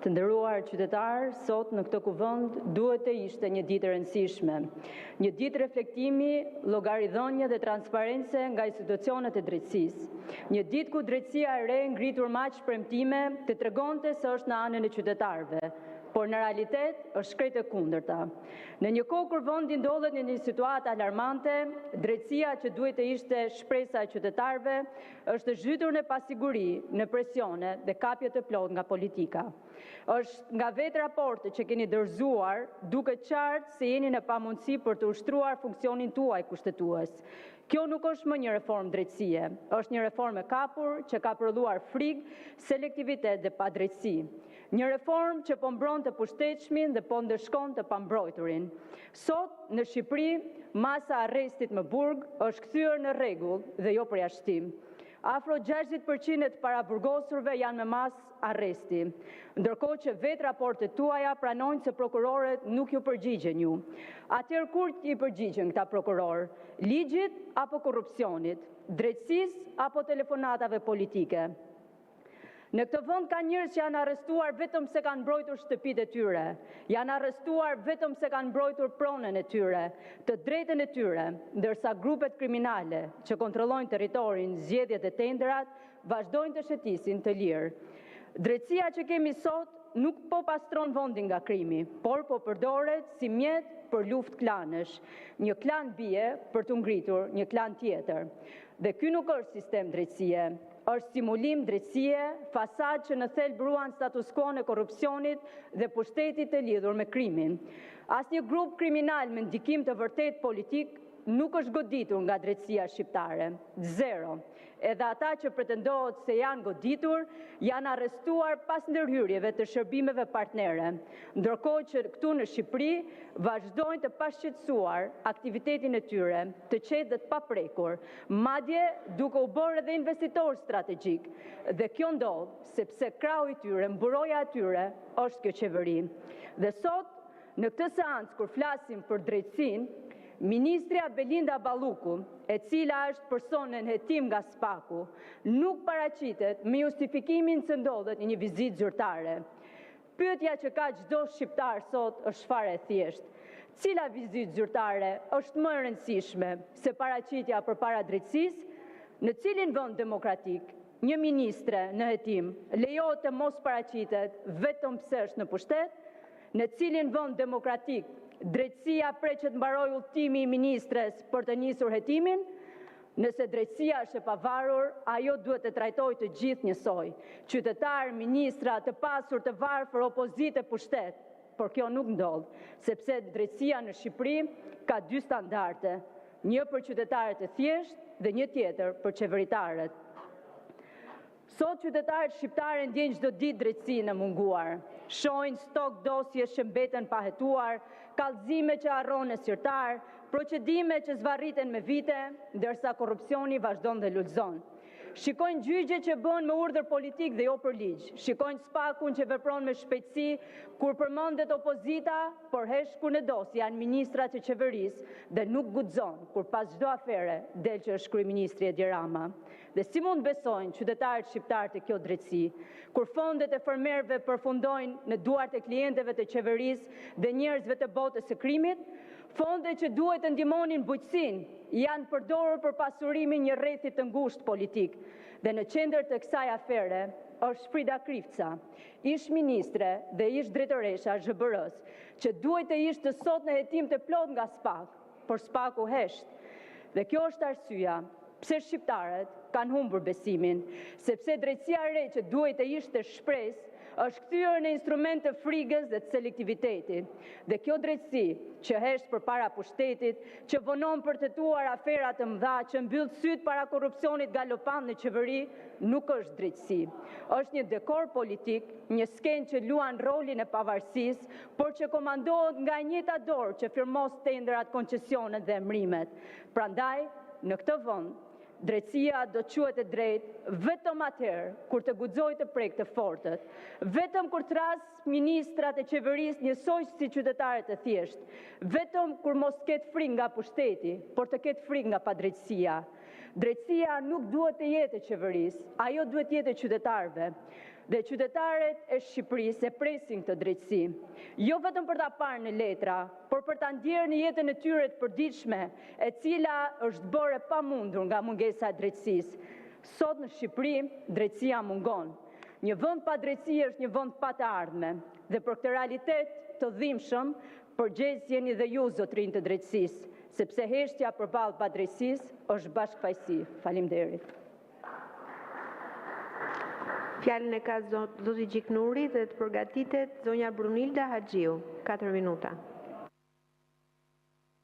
Të nderuar qytetarë, sot në këtë kuvend duhet të ishte një ditë e rëndësishme, një ditë reflektimi, llogaridhënie dhe transparence nga institucionet e drejtësisë, një ditë ku drejtësia e re ngritur me aq premtime të tregonte se është në anën e qytetarëve, por në realitet është krejt e kundërta. Në një kohë kur vendi ndodhet në një situatë alarmante, drejtësia që duhet të ishte shpresa e qytetarëve është zhytur në pasiguri, në presione dhe kapje të plot nga politika. Është nga vetë raporte që keni dorëzuar, duket qartë se jeni në pamundësi për të ushtruar funksionin tuaj kushtetues. Kjo nuk është më një reformë drejtësie, është një reformë e kapur që ka prodhuar frikë, selektivitet dhe padrejtësi. Një reformë që po mbron të pushtetshmin dhe po ndëshkon të pambrojturin. Sot, në Shqipëri, masa arrestit më burg është kthyer në rregull dhe jo përjashtim. Afro 60% të paraburgosurve janë me mas arresti, ndërkohë që vetë raportet tuaja pranojnë se prokurorët nuk ju përgjigjen ju. Atëherë kur i përgjigjen këta prokuror? Ligjit apo korrupsionit? Drejtësisë apo telefonatave politike? Në këtë vend ka njerëz që janë arrestuar vetëm se kanë mbrojtur shtëpitë e tyre, janë arrestuar vetëm se kanë mbrojtur pronën e tyre, të drejtën e tyre, ndërsa grupet kriminale që kontrollojnë territorin, zgjedhjet e tenderat vazhdojnë të shëtisin të lirë. Drejtësia që kemi sot nuk po pastron vendin nga krimi, por po përdoret si mjet për luftë klanësh. Një klan bie për të ngritur një klan tjetër. Dhe ky nuk është sistem drejtësie. Është simulim drejtësie, fasad që në thelb ruan status quo në korrupsionit dhe pushtetit të lidhur me krimin. Asnjë grup kriminal me ndikim të vërtet politik nuk është goditur nga drejtësia shqiptare. Zero. Edhe ata që pretendohet se janë goditur, janë arrestuar pas ndërhyrjeve të shërbimeve partnere, ndërkohë që këtu në Shqipëri vazhdojnë të pashqetësuar aktivitetin e tyre, të qetë dhe të paprekur, madje duke u bërë edhe investitor strategjik. Dhe kjo ndodh sepse krau i tyre, mburoja e tyre është kjo qeveri. Dhe sot, në këtë seancë kur flasim për drejtësinë, Ministrja Belinda Balluku, e cila është person në hetim nga Spaku, nuk paraqitet me justifikimin se ndodhet në një vizitë zyrtare. Pyetja që ka çdo shqiptar sot është fare e thjeshtë. Cila vizitë zyrtare është më e rëndësishme se paraqitja përpara drejtësisë? Në cilin vend demokratik një ministre në hetim lejohet të mos paraqitet vetëm pse është në pushtet? Në cilin vend demokratik drejtësia preqet mbaroj udhëtimi i ministres për të nisur hetimin? Nëse drejtësia është e pavarur, ajo duhet të trajtojë të gjithë njësoj. Qytetar, ministra, të pasur, të varfër, opozitë, pushtet. Por kjo nuk ndodh, sepse drejtësia në Shqipëri ka dy standarde, një për qytetarët e thjeshtë dhe një tjetër për qeveritarët. Sot qytetarët shqiptarë ndjejnë çdo ditë drejtësinë e munguar. Shohin stok dosje që mbeten pa hetuar, kallëzime që harron zyrtar, procedime që zvarriten me vite, ndërsa korrupsioni vazhdon dhe lulëzon. Shikojnë gjyqje që bën me urdhër politik dhe jo për ligj. Shikojnë Spakun që vepron me shpejtësi kur përmendet opozita, por hesh kur në dosje janë ministrat e qeverisë dhe nuk guxon kur pas çdo afere del që është kryeministri Edi Rama. Dhe si mund besojnë qytetarët shqiptarë të kjo drejtësi, kur fondet e fermerëve përfundojnë në duart e klientëve të qeverisë dhe njerëzve të botës së krimit? Fondet që duhet të ndihmonin bujqësinë janë përdorur për pasurimin një rrethi të ngushtë politik. Dhe në qendër të kësaj afere është Frida Krifca, ish ministre dhe ish drejtoresha ZBR-s, që duhet të ishte sot në hetim të plot nga Spak, por Spaku hesht. Dhe kjo është arsyeja pse shqiptarët kanë humbur besimin, sepse drejtësia e re që duhet të ishte shpresë është kthyer në instrument të frikës dhe të selektivitetit. Dhe kjo drejtësi që hesht përpara pushtetit, që vonon për të tuar afera të mëdha, që mbyll syt para korrupsionit galopant në qeveri, nuk është drejtësi. Është një dekor politik, një skenë që luan rolin e pavarësisë, por që komandohet nga njëjta dorë që firmos tendrat, koncesionet dhe emrimet. Prandaj, në këtë vend, drejtësia do të quhet e drejtë vetëm atëherë kur të guxojë të prek të fortët, vetëm kur tras ministrat e qeverisë njësoj si qytetarët e thjeshtë, vetëm kur mos ketë frikë nga pushteti, por të ketë frikë nga padrejtësia. Drejtësia nuk duhet të jetë e qeverisë, ajo duhet të jetë e qytetarëve. Dhe qytetarët e Shqipërisë e presin këtë drejtësi, jo vetëm për ta parë në letra, por për ta ndjerë në jetën e tyre të përditshme, e cila është bërë e pamundur nga mungesa e drejtësisë. Sot në Shqipëri, drejtësia mungon. Një vend pa drejtësi është një vend pa të ardhme, dhe për këtë realitet të dhimbshëm, përgjegjës jeni dhe ju, zotrinj të drejtësisë, sepse heshtja përballë padrejtësisë është bashkëfaqësi. Faleminderit. Fjalën e ka zoti Gjiknuri dhe të përgatitet zonja Brunilda Haxhiu. 4 minuta.